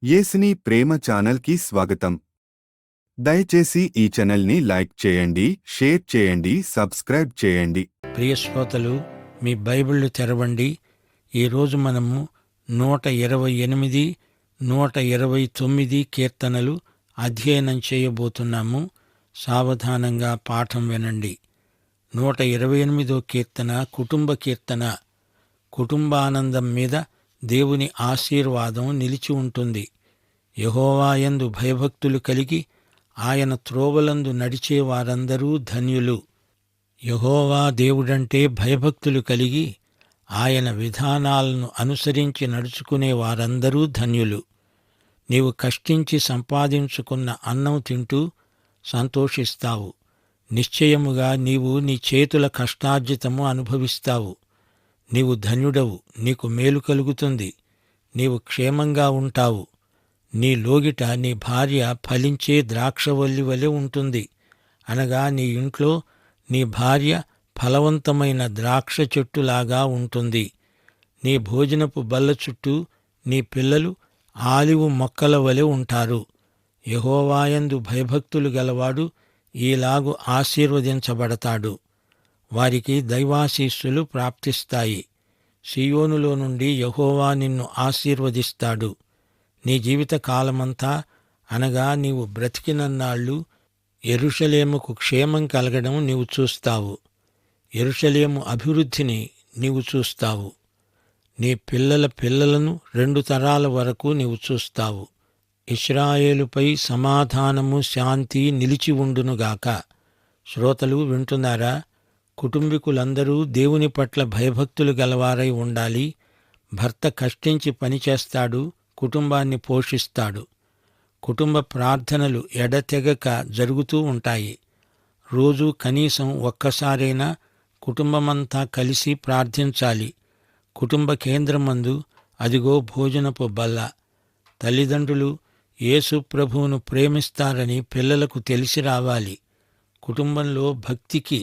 యేసుని ప్రేమ ఛానల్కి స్వాగతం. దయచేసి ఈ ఛానల్ని లైక్ చేయండి, షేర్ చేయండి, సబ్స్క్రైబ్ చేయండి. ప్రియ శ్రోతలు, మీ బైబిళ్ళు తెరవండి. ఈరోజు మనము 128, 129 కీర్తనలు అధ్యయనం చేయబోతున్నాము. సావధానంగా పాఠం వినండి. 128వ కీర్తన కుటుంబ కీర్తన. కుటుంబానందం మీద దేవుని ఆశీర్వాదం నిలిచి ఉంటుంది. యెహోవాయందు భయభక్తులు కలిగి ఆయన త్రోవలందు నడిచే వారందరూ ధన్యులు. యెహోవా దేవుడంటే భయభక్తులు కలిగి ఆయన విధానాలను అనుసరించి నడుచుకునే వారందరూ ధన్యులు. నీవు కష్టించి సంపాదించుకున్న అన్నం తింటూ సంతోషిస్తావు. నిశ్చయముగా నీవు నీ చేతుల కష్టార్జితము అనుభవిస్తావు. నీవు ధన్యుడవు, నీకు మేలు కలుగుతుంది, నీవు క్షేమంగా ఉంటావు. నీ లోగిట నీ భార్య ఫలించే ద్రాక్షవల్లి వలె ఉంటుంది. అనగా నీ ఇంట్లో నీ భార్య ఫలవంతమైన ద్రాక్ష చెట్టులాగా ఉంటుంది. నీ భోజనపు బల్ల చుట్టూ నీ పిల్లలు ఆలివు మొక్కల వలె ఉంటారు. యెహోవాయందు భయభక్తులు గలవాడు ఈలాగు ఆశీర్వదించబడతాడు. వారికి దైవాశీస్సులు ప్రాప్తిస్తాయి. సీయోనులో నుండి యెహోవా నిన్ను ఆశీర్వదిస్తాడు. నీ జీవిత కాలమంతా, అనగా నీవు బ్రతికినన్నాళ్ళు యెరూషలేముకు క్షేమం కలగడం నీవు చూస్తావు. యెరూషలేము అభివృద్ధిని నీవు చూస్తావు. నీ పిల్లల పిల్లలను 2 తరాల వరకు నీవు చూస్తావు. ఇశ్రాయేలుపై సమాధానము, శాంతి నిలిచి ఉండునుగాక. శ్రోతలు వింటున్నారా? కుటుంబీకులందరూ దేవుని పట్ల భయభక్తులు గలవారై ఉండాలి. భర్త కష్టించి పనిచేస్తాడు, కుటుంబాన్ని పోషిస్తాడు. కుటుంబ ప్రార్థనలు ఎడతెగక జరుగుతూ ఉంటాయి. రోజూ కనీసం ఒక్కసారైనా కుటుంబమంతా కలిసి ప్రార్థించాలి. కుటుంబ కేంద్రమందు అదిగో భోజనపు బల్ల. తల్లిదండ్రులు యేసు ప్రభువును ప్రేమిస్తారని పిల్లలకు తెలిసి రావాలి. కుటుంబంలో భక్తికి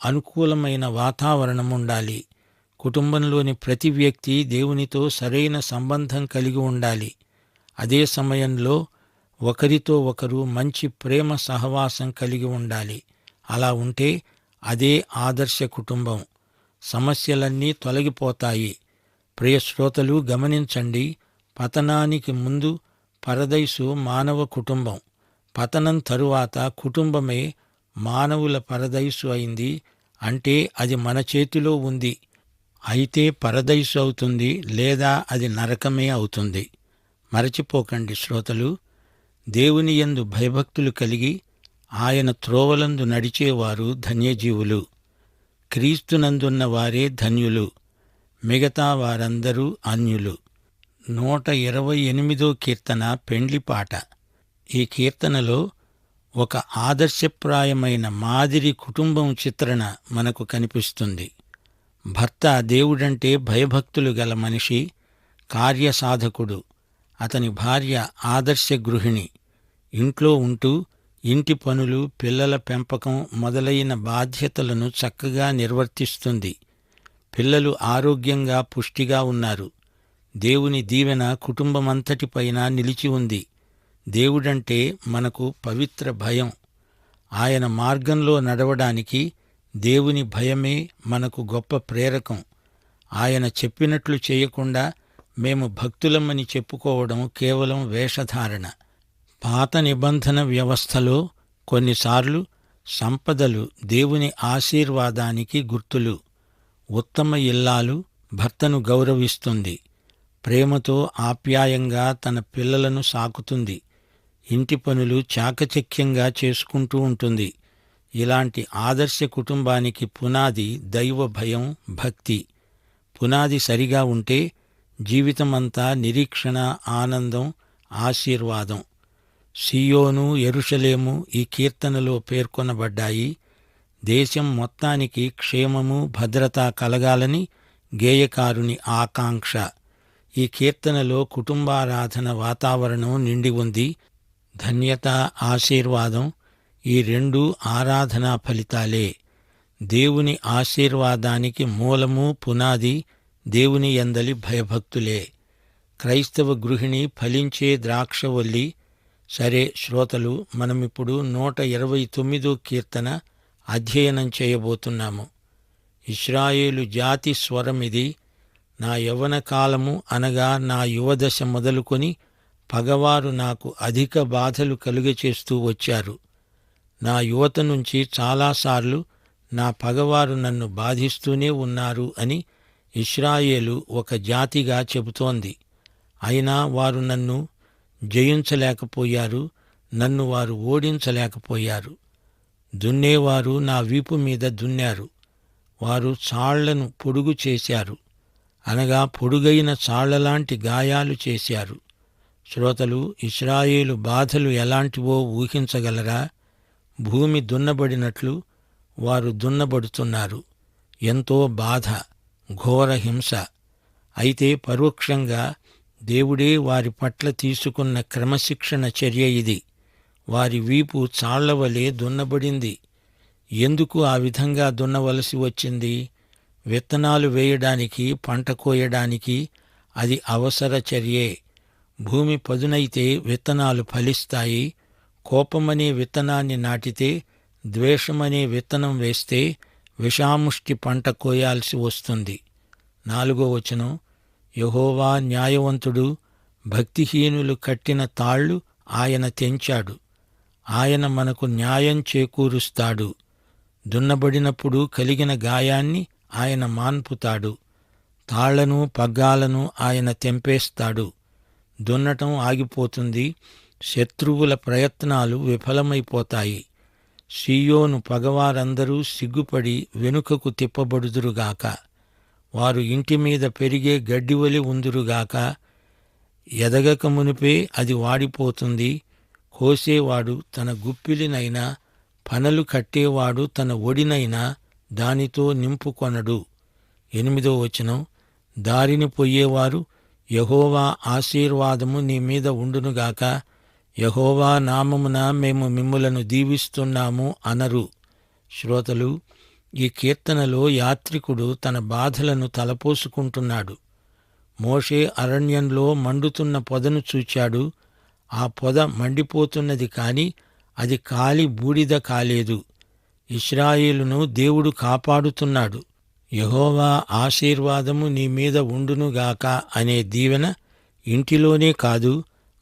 అనుకూలమైన వాతావరణం ఉండాలి. కుటుంబంలోని ప్రతి వ్యక్తి దేవునితో సరైన సంబంధం కలిగి ఉండాలి. అదే సమయంలో ఒకరితో ఒకరు మంచి ప్రేమ సహవాసం కలిగి ఉండాలి. అలా ఉంటే అదే ఆదర్శ కుటుంబం. సమస్యలన్నీ తొలగిపోతాయి. ప్రియ శ్రోతలు గమనించండి. పతనానికి ముందు పరదైసు మానవ కుటుంబం. పతనం తరువాత కుటుంబమే మానవుల పరదైసు అయింది. అంటే అది మన చేతిలో ఉంది. అయితే పరదైసు అవుతుంది, లేదా అది నరకమే అవుతుంది. మరచిపోకండి శ్రోతలు. దేవుని యందు భయభక్తులు కలిగి ఆయన త్రోవలందు నడిచేవారు ధన్యజీవులు. క్రీస్తునందున్న వారే ధన్యులు. మిగతా వారందరూ అన్యులు. 128వ కీర్తన పెండ్లిపాట. ఈ కీర్తనలో ఒక ఆదర్శప్రాయమైన మాదిరి కుటుంబం చిత్రణ మనకు కనిపిస్తుంది. భర్త దేవుడంటే భయభక్తులు గల మనిషి, కార్యసాధకుడు. అతని భార్య ఆదర్శ గృహిణి. ఇంట్లో ఉంటూ ఇంటి పనులు, పిల్లల పెంపకం మొదలైన బాధ్యతలను చక్కగా నిర్వర్తిస్తుంది. పిల్లలు ఆరోగ్యంగా, పుష్టిగా ఉన్నారు. దేవుని దీవెన కుటుంబమంతటిపైన నిలిచి ఉంది. దేవుడంటే మనకు పవిత్ర భయం. ఆయన మార్గంలో నడవడానికి దేవుని భయమే మనకు గొప్ప ప్రేరకం. ఆయన చెప్పినట్లు చేయకుండా మేము భక్తులమని చెప్పుకోవడం కేవలం వేషధారణ. పాత నిబంధన వ్యవస్థలో కొన్నిసార్లు సంపదలు దేవుని ఆశీర్వాదానికి గుర్తులు. ఉత్తమ ఇల్లాలు భర్తను గౌరవిస్తుంది. ప్రేమతో ఆప్యాయంగా తన పిల్లలను సాకుతుంది. ఇంటి పనులు చాకచక్యంగా చేసుకుంటూ ఉంటుంది. ఇలాంటి ఆదర్శ కుటుంబానికి పునాది దైవ భయం, భక్తి. పునాది సరిగా ఉంటే జీవితమంతా నిరీక్షణ, ఆనందం, ఆశీర్వాదం. సీయోను, యెరూషలేము ఈ కీర్తనలో పేర్కొనబడ్డాయి. దేశం మొత్తానికి క్షేమము, భద్రత కలగాలని గేయకారుని ఆకాంక్ష. ఈ కీర్తనలో కుటుంబారాధన వాతావరణం నిండి ఉంది. ధన్యత, ఆశీర్వాదం ఈ 2 ఆరాధనా ఫలితాలే. దేవుని ఆశీర్వాదానికి మూలము, పునాది దేవుని యందలి భయభక్తులే. క్రైస్తవ గృహిణి ఫలించే ద్రాక్షవల్లి. సరే శ్రోతలు, మనమిప్పుడు 129 కీర్తన అధ్యయనం చేయబోతున్నాము. ఇశ్రాయేలు జాతి స్వరమిది. నా యవ్వన కాలము అనగా నా యువదశ మొదలుకొని పగవారు నాకు అధిక బాధలు కలుగచేస్తూ వచ్చారు. నా యువత నుంచి చాలాసార్లు నా పగవారు నన్ను బాధిస్తూనే ఉన్నారు అని ఇశ్రాయేలు ఒక జాతిగా చెబుతోంది. అయినా వారు నన్ను జయించలేకపోయారు, నన్ను వారు ఓడించలేకపోయారు. దున్నేవారు నా వీపు మీద దున్నారు. వారు చాళ్లను పొడుగు చేశారు, అనగా పొడుగైన చాళ్లలాంటి గాయాలు చేశారు. శ్రోతలు, ఇశ్రాయేలు బాధలు ఎలాంటివో ఊహించగలరా? భూమి దున్నబడినట్లు వారు దున్నబడుతున్నారు. ఎంతో బాధ, ఘోర హింస. అయితే పరోక్షంగా దేవుడే వారి పట్ల తీసుకున్న క్రమశిక్షణ చర్య ఇది. వారి వీపు చాళ్లవలే దున్నబడింది. ఎందుకు ఆ విధంగా దున్నవలసి వచ్చింది? విత్తనాలు వేయడానికి, పంట కోయడానికి అది అవసర చర్యే. భూమి పదునైతే విత్తనాలు ఫలిస్తాయి. కోపమనే విత్తనాన్ని నాటితే, ద్వేషమనే విత్తనం వేస్తే విషాముష్టి పంట కోయాల్సి వస్తుంది. 4వ వచనం, యెహోవా న్యాయవంతుడు, భక్తిహీనులు కట్టిన తాళ్లు ఆయన తెంచాడు. ఆయన మనకు న్యాయం చేకూరుస్తాడు. దున్నబడినప్పుడు కలిగిన గాయాన్ని ఆయన మాన్పుతాడు. తాళ్లను పగ్గాలను ఆయన తెంపేస్తాడు. దున్నటం ఆగిపోతుంది. శత్రువుల ప్రయత్నాలు విఫలమైపోతాయి. సీయోను పగవారందరూ సిగ్గుపడి వెనుకకు తిప్పబడుదురుగాక. వారు ఇంటి మీద పెరిగే గడ్డివలి ఉందురుగాక. ఎదగక మునిపే అది వాడిపోతుంది. కోసేవాడు తన గుప్పిలినైనా, పనలు కట్టేవాడు తన ఒడినైనా దానితో నింపుకొనడు. 8వ వచనం, దారిని పొయ్యేవారు యెహోవా ఆశీర్వాదము నీ మీద ఉండునుగాక, యెహోవా నామమున మేము మిమ్ములను దీవిస్తున్నాము అనరు. శ్రోతలు, ఈ కీర్తనలో యాత్రికుడు తన బాధలను తలపోసుకుంటున్నాడు. మోషే అరణ్యంలో మండుతున్న పొదను చూచాడు. ఆ పొద మండిపోతున్నది కాని అది కాలి బూడిద కాలేదు. ఇశ్రాయేలును దేవుడు కాపాడుతున్నాడు. యెహోవా ఆశీర్వాదము నీ మీద ఉండునుగాక అనే దీవెన ఇంటిలోనే కాదు,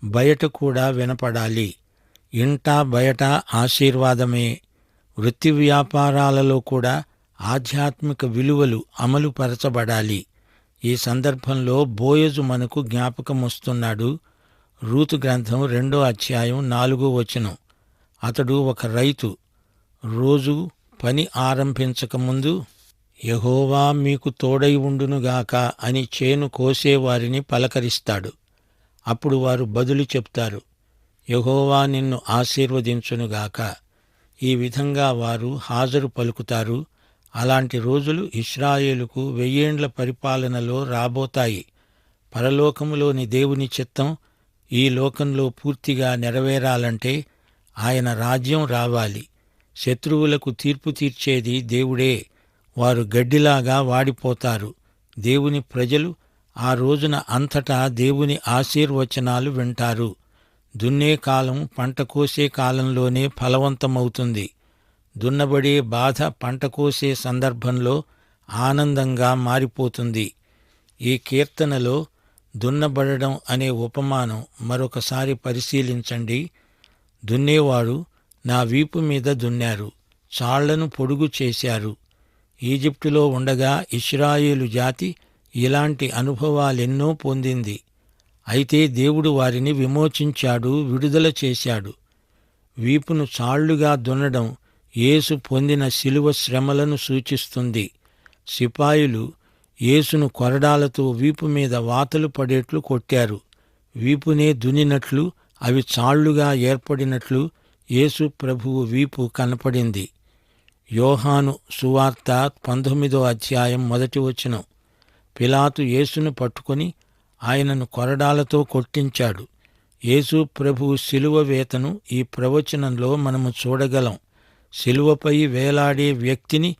బయట కూడా వినపడాలి. ఇంట బయట ఆశీర్వాదమే. వృత్తి వ్యాపారాలలో కూడా ఆధ్యాత్మిక విలువలు అమలుపరచబడాలి. ఈ సందర్భంలో బోయజు మనకు జ్ఞాపకమొస్తున్నాడు. రూతు గ్రంథం 2వ అధ్యాయం 4వ వచనం. అతడు ఒక రైతు. రోజు పని ఆరంభించకముందు యెహోవా మీకు తోడై ఉండునుగాక అని చేను కోసేవారిని పలకరిస్తాడు. అప్పుడు వారు బదులు చెప్తారు, యెహోవా నిన్ను ఆశీర్వదించునుగాక. ఈ విధంగా వారు హాజరు పలుకుతారు. అలాంటి రోజులు ఇశ్రాయేలుకు 1000 ఏండ్ల పరిపాలనలో రాబోతాయి. పరలోకములోని దేవుని చిత్తం ఈ లోకంలో పూర్తిగా నెరవేరాలంటే ఆయన రాజ్యం రావాలి. శత్రువులకు తీర్పు తీర్చేది దేవుడే. వారు గడ్డిలాగా వాడిపోతారు. దేవుని ప్రజలు ఆ రోజున అంతటా దేవుని ఆశీర్వచనాలు వింటారు. దున్నే కాలం పంట కోసే కాలంలోనే ఫలవంతమవుతుంది. దున్నబడే బాధ పంట కోసే సందర్భంలో ఆనందంగా మారిపోతుంది. ఈ కీర్తనలో దున్నబడడం అనే ఉపమానం మరొకసారి పరిశీలించండి. దున్నేవాడు నా వీపు మీద దున్నారు, చాళ్లను పొడుగు చేశారు. ఈజిప్టులో ఉండగా ఇశ్రాయేలు జాతి ఇలాంటి అనుభవాలెన్నో పొందింది. అయితే దేవుడు వారిని విమోచించాడు, విడుదల చేశాడు. వీపును చాళ్లుగా దున్నడం యేసు పొందిన శిలువ శ్రమలను సూచిస్తుంది. సిపాయిలు యేసును కొరడాలతో వీపు మీద వాతలు పడేట్లు కొట్టారు. వీపునే దున్నినట్లు అవి చాళ్లుగా ఏర్పడినట్లు యేసు ప్రభువు వీపు కనపడింది. యోహాను సువార్త 19వ అధ్యాయం 1వ వచనం. పిలాతు యేసును పట్టుకొని ఆయనను కొరడాలతో కొట్టించాడు. యేసు ప్రభువు శిలువ వేతను ఈ ప్రవచనంలో మనము చూడగలం. శిలువపై వేలాడే వ్యక్తిని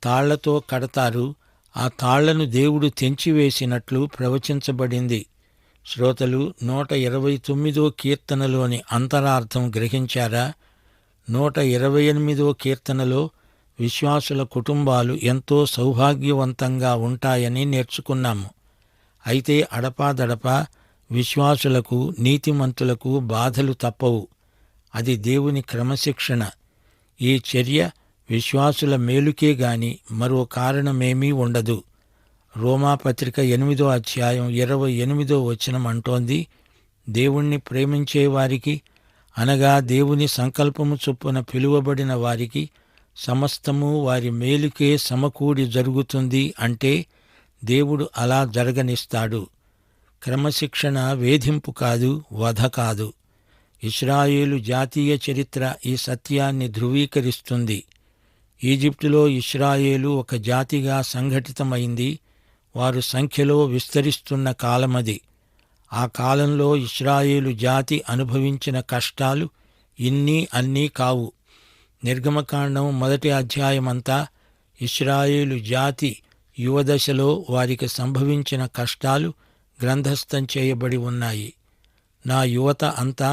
తాళ్లతో కడతారు. ఆ తాళ్లను దేవుడు తెంచివేసినట్లు ప్రవచించబడింది. శ్రోతలు 129 కీర్తనలోని అంతరార్థం గ్రహించారా? 128 కీర్తనలో విశ్వాసుల కుటుంబాలు ఎంతో సౌభాగ్యవంతంగా ఉంటాయని నేర్చుకున్నాము. అయితే అడపాదడపా విశ్వాసులకు, నీతిమంతులకు బాధలు తప్పవు. అది దేవుని క్రమశిక్షణ. ఈ చర్య విశ్వాసుల మేలుకే గాని మరో కారణమేమీ ఉండదు. రోమాపత్రిక 8వ అధ్యాయం 28వ వచనం అంటోంది, దేవుణ్ణి ప్రేమించేవారికి, అనగా దేవుని సంకల్పము చొప్పున పిలువబడిన వారికి సమస్తము వారి మేలుకే సమకూడి జరుగుతుంది. అంటే దేవుడు అలా జరగనిస్తాడు. క్రమశిక్షణ వేధింపు కాదు, వధ కాదు. ఇశ్రాయేలు జాతీయ చరిత్ర ఈ సత్యాన్ని ధృవీకరిస్తుంది. ఈజిప్టులో ఇశ్రాయేలు ఒక జాతిగా సంఘటితమైంది. వారు సంఖ్యలో విస్తరిస్తున్న కాలమది. ఆ కాలంలో ఇశ్రాయేలు జాతి అనుభవించిన కష్టాలు ఇన్నీ అన్నీ కావు. నిర్గమకాండం 1వ అధ్యాయమంతా ఇశ్రాయేలు జాతి యువదశలో వారికి సంభవించిన కష్టాలు గ్రంథస్థం చేయబడి ఉన్నాయి. నా యువత అంతా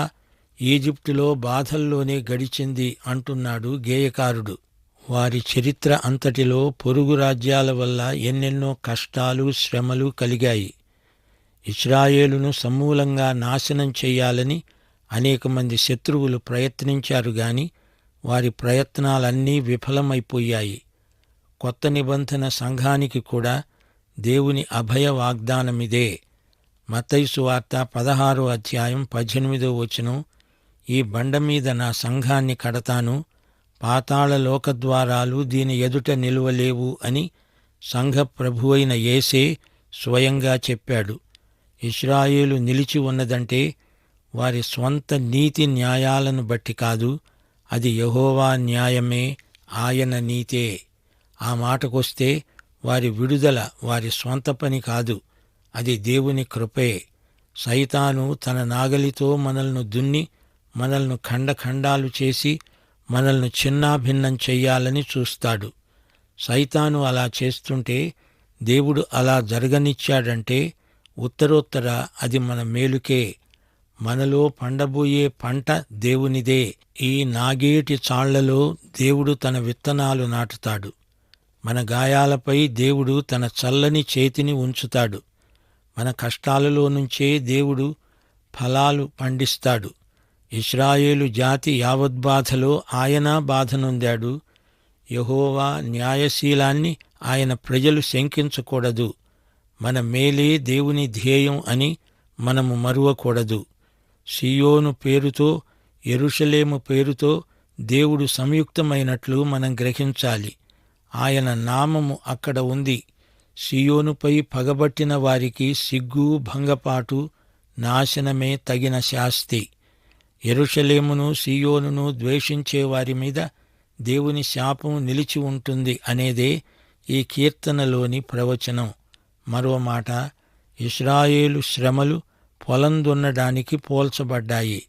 ఈజిప్టులో బాధల్లోనే గడిచింది అంటున్నాడు గేయకారుడు. వారి చరిత్ర అంతటిలో పొరుగు రాజ్యాల వల్ల ఎన్నెన్నో కష్టాలు, శ్రమలు కలిగాయి. ఇశ్రాయేలును సమూలంగా నాశనం చెయ్యాలని అనేక మంది శత్రువులు ప్రయత్నించారు గాని వారి ప్రయత్నాలన్నీ విఫలమైపోయాయి. కొత్త నిబంధన సంఘానికి కూడా దేవుని అభయ వాగ్దానమిదే. మత్తయి సువార్త 16వ అధ్యాయం 18వ వచనం, ఈ బండ మీద నా సంఘాన్ని కడతాను, పాతాళ లోకద్వారాలు దీని ఎదుట నిలువలేవు అని సంఘ ప్రభువైన యేసే స్వయంగా చెప్పాడు. ఇశ్రాయేలు నిలిచి ఉన్నదంటే వారి స్వంత నీతి న్యాయాలను బట్టి కాదు, అది యెహోవా న్యాయమే, ఆయన నీతే. ఆ మాటకొస్తే వారి విడుదల వారి స్వంత పని కాదు, అది దేవుని కృపే. సైతాను తన నాగలితో మనల్ని దున్ని, మనల్ని ఖండఖండాలు చేసి, మనల్ని చిన్నాభిన్నం చెయ్యాలని చూస్తాడు. సైతాను అలా చేస్తుంటే దేవుడు అలా జరగనిచ్చాడంటే ఉత్తరోత్తర అది మన మేలుకే. మనలో పండబోయే పంట దేవునిదే. ఈ నాగేటి చాళ్లలో దేవుడు తన విత్తనాలు నాటుతాడు. మన గాయాలపై దేవుడు తన చల్లని చేతిని ఉంచుతాడు. మన కష్టాలలో నుంచే దేవుడు ఫలాలు పండిస్తాడు. ఇశ్రాయేలు జాతి యావద్బాధలో ఆయన బాధనొందాడు. యెహోవా న్యాయశీలాన్ని ఆయన ప్రజలు శంకించకూడదు. మన మేలే దేవుని ధ్యేయం అని మనము మరువకూడదు. సీయోను పేరుతో, యెరూషలేము పేరుతో దేవుడు సంయుక్తమైనట్లు మనం గ్రహించాలి. ఆయన నామము అక్కడ ఉంది. సీయోనుపై పగబట్టిన వారికి సిగ్గు, భంగపాటు, నాశనమే తగిన శాస్తి. యెరూషలేమును, సీయోనును ద్వేషించే వారి మీద దేవుని శాపం నిలిచి ఉంటుంది అనేదే ఈ కీర్తనలోని ప్రవచనం. మరో మాట, ఇశ్రాయేలు శ్రమలు పొలం దున్నడానికి పోల్చబడ్డాయి.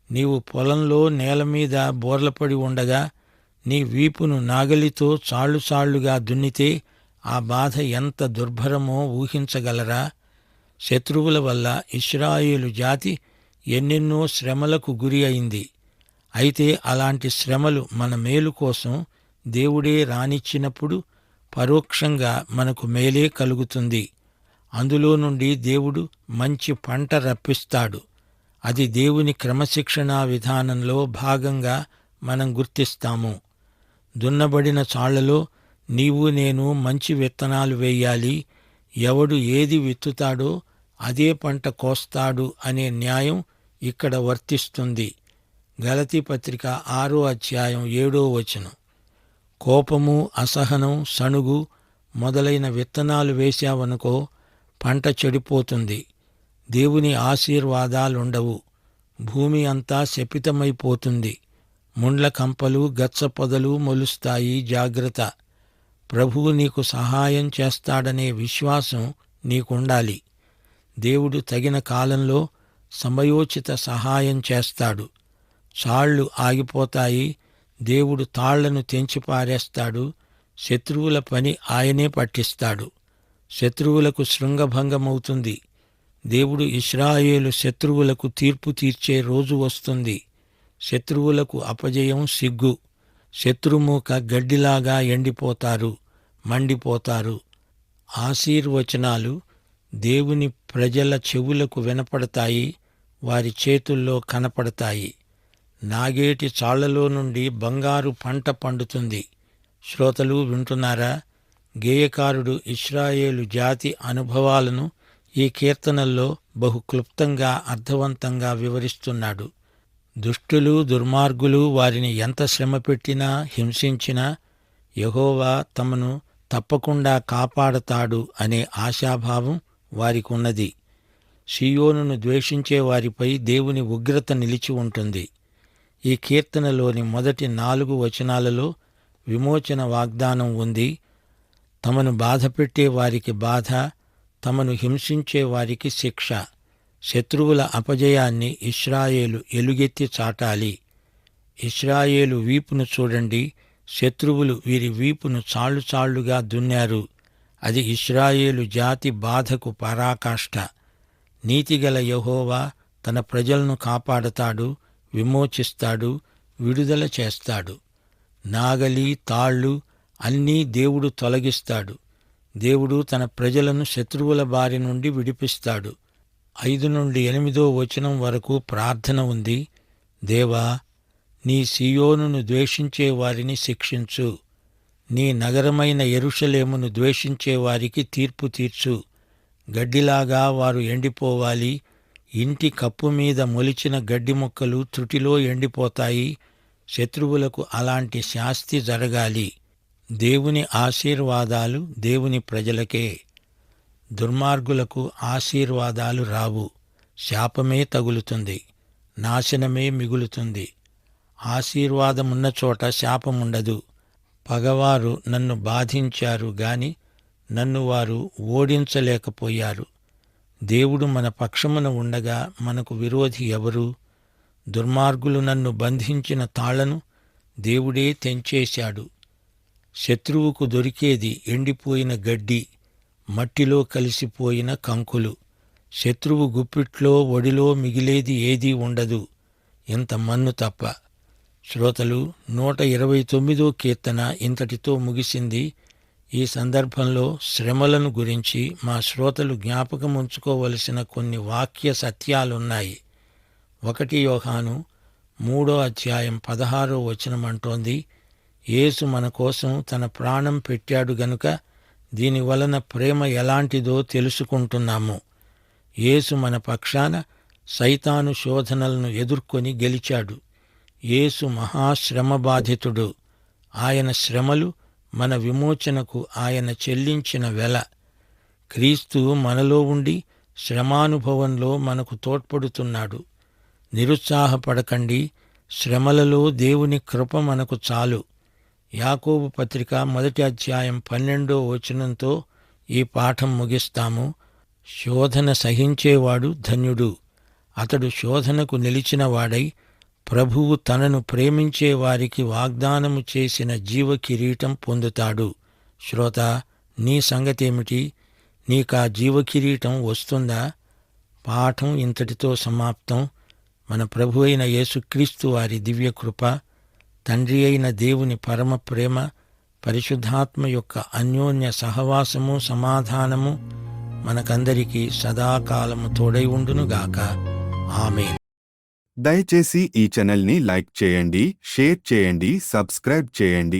నీవు పొలంలో నేలమీద బోర్లపడి ఉండగా నీ వీపును నాగలితో చాళ్లుగా దున్నితే ఆ బాధ ఎంత దుర్భరమో ఊహించగలరా? శత్రువుల వల్ల ఇశ్రాయేలు జాతి ఎన్నెన్నో శ్రమలకు గురి అయింది. అయితే అలాంటి శ్రమలు మన మేలు కోసం దేవుడే రానిచ్చినప్పుడు పరోక్షంగా మనకు మేలే కలుగుతుంది. అందులో నుండి దేవుడు మంచి పంట రప్పిస్తాడు. అది దేవుని క్రమశిక్షణా విధానంలో భాగంగా మనం గుర్తిస్తాము. దున్నబడిన చాళ్లలో నీవు నేను మంచి విత్తనాలు వేయాలి. ఎవడు ఏది విత్తుతాడో అదే పంట కోస్తాడు అనే న్యాయం ఇక్కడ వర్తిస్తుంది. గలతీ పత్రిక 6వ అధ్యాయం 7వ వచనం. కోపము, అసహనం, సణుగు మొదలైన విత్తనాలు వేశావనుకో పంట చెడిపోతుంది. దేవుని ఆశీర్వాదాలుండవు. భూమి అంతా శపితమైపోతుంది. ముండ్ల కంపలు, గచ్చ పొదలు మొలుస్తాయి. జాగ్రత్త. ప్రభువు నీకు సహాయం చేస్తాడనే విశ్వాసం నీకుండాలి. దేవుడు తగిన కాలంలో సమయోచిత సహాయం చేస్తాడు. చాళ్లు ఆగిపోతాయి. దేవుడు తాళ్లను తెంచిపారేస్తాడు. శత్రువుల పని ఆయనే పట్టిస్తాడు. శత్రువులకు శృంగభంగమవుతుంది. దేవుడు ఇశ్రాయేలు శత్రువులకు తీర్పు తీర్చే రోజు వస్తుంది. శత్రువులకు అపజయం సిగ్గు. శత్రుమూక గడ్డిలాగా ఎండిపోతారు, మండిపోతారు. ఆశీర్వచనాలు దేవుని ప్రజల చెవులకు వినపడతాయి, వారి చేతుల్లో కనపడతాయి. నాగేటి చాళ్లలో నుండి బంగారు పంట పండుతుంది. శ్రోతలు వింటున్నారా? గేయకారుడు ఇశ్రాయేలు జాతి అనుభవాలను ఈ కీర్తనల్లో బహు క్లుప్తంగా అర్థవంతంగా వివరిస్తున్నాడు. దుష్టులు, దుర్మార్గులు వారిని ఎంత శ్రమపెట్టినా, హింసించినా యెహోవా తమను తప్పకుండా కాపాడతాడు అనే ఆశాభావం వారికున్నది. సీయోనును ద్వేషించే వారిపై దేవుని ఉగ్రత నిలిచి ఉంటుంది. ఈ కీర్తనలోని మొదటి 4 వచనాలలో విమోచన వాగ్దానం ఉంది. తమను బాధపెట్టే వారికి బాధ, తమను హింసించే వారికి శిక్ష. శత్రువుల అపజయాన్ని ఇశ్రాయేలు ఎలుగెత్తి చాటాలి. ఇశ్రాయేలు వీపును చూడండి. శత్రువులు వీరి వీపును చాళ్లుగా దున్నారు. అది ఇశ్రాయేలు జాతి బాధకు పరాకాష్ఠ. నీతిగల యెహోవా తన ప్రజలను కాపాడతాడు, విమోచిస్తాడు, విడుదల చేస్తాడు. నాగలి, తాళ్ళు అన్నీ దేవుడు తొలగిస్తాడు. దేవుడు తన ప్రజలను శత్రువుల బారి నుండి విడిపిస్తాడు. 5 నుండి 8 వచనం వరకు ప్రార్థన ఉంది. దేవా, నీ సీయోనును ద్వేషించే వారిని శిక్షించు. నీ నగరమైన యెరూషలేమును ద్వేషించే వారికి తీర్పు తీర్చు. గడ్డిలాగా వారు ఎండిపోవాలి. ఇంటి కప్పు మీద మొలిచిన గడ్డి మొక్కలు త్రుటిలో ఎండిపోతాయి. శత్రువులకు అలాంటి శాస్తి జరగాలి. దేవుని ఆశీర్వాదాలు దేవుని ప్రజలకే. దుర్మార్గులకు ఆశీర్వాదాలు రావు. శాపమే తగులుతుంది, నాశనమే మిగులుతుంది. ఆశీర్వాదమున్న చోట శాపముండదు. పగవారు నన్ను బాధించారు గాని నన్ను వారు ఓడించలేకపోయారు. దేవుడు మన పక్షమున ఉండగా మనకు విరోధి ఎవరు? దుర్మార్గులు నన్ను బంధించిన తాళ్లను దేవుడే తెంచేశాడు. శత్రువుకు దొరికేది ఎండిపోయిన గడ్డి, మట్టిలో కలిసిపోయిన కంకులు. శత్రువు గుప్పిట్లో ఒడిలో మిగిలేది ఏదీ ఉండదు, ఇంత మన్ను తప్ప. శ్రోతలు, 129వ కీర్తన ఇంతటితో ముగిసింది. ఈ సందర్భంలో శ్రమలను గురించి మా శ్రోతలు జ్ఞాపకముంచుకోవలసిన కొన్ని వాక్య సత్యాలున్నాయి. 1 యోహాను 3వ అధ్యాయం 16వ వచనం అంటోంది, యేసు మన కోసం తన ప్రాణం పెట్టాడు గనుక దీనివలన ప్రేమ ఎలాంటిదో తెలుసుకుంటున్నాము. యేసు మన పక్షాన సైతాను శోధనలను ఎదుర్కొని గెలిచాడు. యేసు మహాశ్రమబాధితుడు. ఆయన శ్రమలు మన విమోచనకు ఆయన చెల్లించిన వెల. క్రీస్తు మనలో ఉండి శ్రమానుభవంలో మనకు తోడ్పడుతున్నాడు. నిరుత్సాహపడకండి, శ్రమలలో దేవుని కృప మనకు చాలు. యాకోబు పత్రిక 1వ అధ్యాయం 12వ వచనంతో ఈ పాఠం ముగిస్తాము. శోధన సహించేవాడు ధన్యుడు. అతడు శోధనకు నిలిచిన వాడై ప్రభువు తనను ప్రేమించే వారికి వాగ్దానము చేసిన జీవ కిరీటం పొందుతాడు. శ్రోత, నీ సంగతేమిటి? నీకా జీవ కిరీటం వస్తుందా? పాఠం ఇంతటితో సమాప్తం. మన ప్రభు అయిన యేసుక్రీస్తు వారి దివ్యకృప, తండ్రి అయిన దేవుని పరమ ప్రేమ, పరిశుద్ధాత్మ యొక్క అన్యోన్య సహవాసము, సమాధానము మనకందరికీ సదాకాలము తోడై ఉండునుగాక. ఆమేన్. దయచేసి ఈ ఛానల్ని లైక్ చేయండి, షేర్ చేయండి, సబ్స్క్రైబ్ చేయండి.